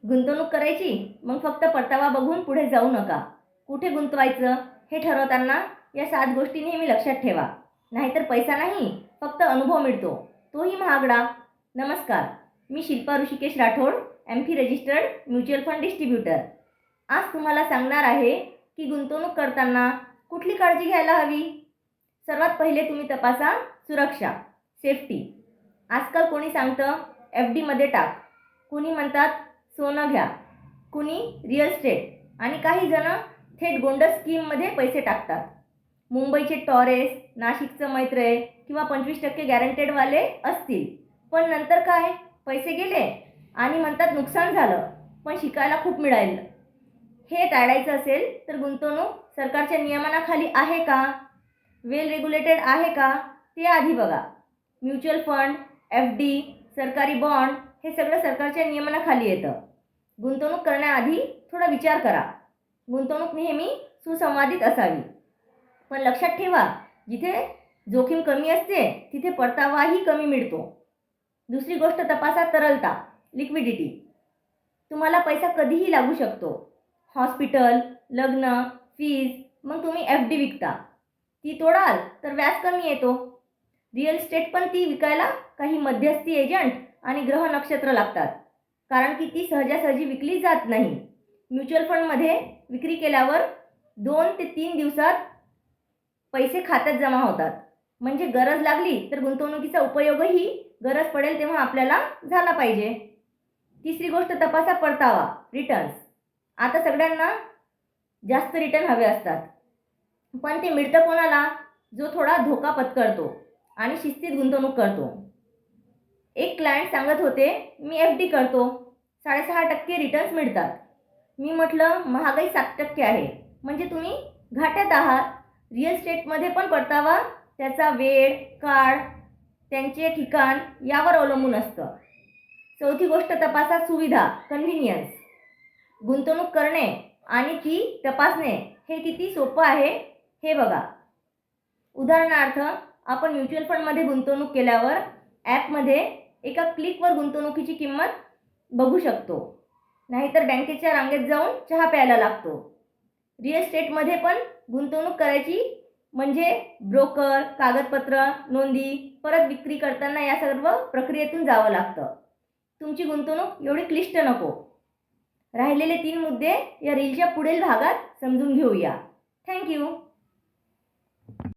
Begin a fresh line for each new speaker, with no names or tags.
गुंतवणूक करायची, मग फक्त परतावा बघून पुढे जाऊ नका. कुठे गुंतवायचं हे ठरवताना या 7 गोष्टी नेहमी लक्षात ठेवा. नाहीतर पैसा नाही, फक्त अनुभव मिळतो, तोही महागडा. नमस्कार, मी Shilpa Rishikesh Rathod, MP registered mutual fund distributor. आज तुम्हाला सांगणार आहे की गुंतवणूक करताना कुठली काळजी घ्यायला हवी. सर्वात पहिले तुम्ही तपासा सुरक्षा, सेफ्टी. आजकाल कोणी सांगतं FDमध्ये टाक, कुणी म्हणतात सोनं घ्या, कुणी रिअल इस्टेट आणि काही जण थेट गोंडस स्कीममध्ये पैसे टाकतात. मुंबईचे टॉरेस, नाशिकचं मैत्रेय किंवा 25% गॅरंटेडवाले असतील, पण नंतर काय, पैसे गेले आणि म्हणतात नुकसान झालं, पण शिकायला खूप मिळालं. हे टाळायचं असेल तर गुंतवणूक सरकारच्या नियमनाखाली आहे का, वेल रेग्युलेटेड आहे का, ते आधी बघा. म्युच्युअल फंड, FD, सरकारी बॉन्ड हे सगळं सरकारच्या नियमनाखाली येतं. गुंतवणूक करण्याआधी थोडा विचार करा. गुंतवणूक नेहमी सुसंवादित असावी, पण लक्षात ठेवा, जिथे जोखीम कमी असते तिथे परतावाही कमी मिळतो. दुसरी गोष्ट तपासा तरलता, लिक्विडिटी. तुम्हाला पैसा कधीही लागू शकतो. हॉस्पिटल, लग्न, फीज. मग तुम्ही FD विकता, ती तोडाल तर व्याज कमी येतो. रिअल इस्टेट पण ती विकायला काही मध्यस्थी एजंट आणि ग्रह नक्षत्र लागतात, कारण की ती सहजासहजी विकली जात नाही. म्युच्युअल फंडमध्ये विक्री केल्यावर 2 ते 3 दिवसात पैसे खात्यात जमा होतात. म्हणजे गरज लागली तर गुंतवणुकीचा उपयोगही गरज पडेल तेव्हा आपल्याला झाला पाहिजे. तिसरी गोष्ट तपासा परतावा, रिटर्न्स. आता सगळ्यांना जास्त रिटर्न हवे असतात, पण ते मिळतं कोणाला, जो थोडा धोका पत्करतो आणि शिस्तीत गुंतवणूक करतो. एक क्लायंट सांगत होते, मी FD करतो, 6.5% रिटर्न्स मिळतात. मी म्हटलं महागाई 7% आहे, म्हणजे तुम्ही घाट्यात आहात. रिअल इस्टेटमध्ये पण परतावा त्याचा वेळ, काळ, त्यांचे ठिकाण यावर अवलंबून असतं. चौथी गोष्ट तपासा सुविधा, कन्व्हिनियन्स. गुंतवणूक करणे आणि ती तपासणे हे किती सोपं आहे हे बघा. उदाहरणार्थ, आपण म्युच्युअल फंडमध्ये गुंतवणूक केल्यावर ॲपमध्ये एका क्लिकवर गुंतवणुकीची किंमत बघू शकतो, नाहीतर बँकेच्या रांगेत जाऊन चहा प्यायला लागतो. रिअल इस्टेटमध्ये पण गुंतवणूक करायची म्हणजे ब्रोकर, कागदपत्र, नोंदी, परत विक्री करताना या सर्व प्रक्रियेतून जावं लागतं. तुमची गुंतवणूक एवढी क्लिष्ट नको. राहिलेले 3 मुद्दे या रीलच्या पुढील भागात समजून घेऊया. थँक्यू.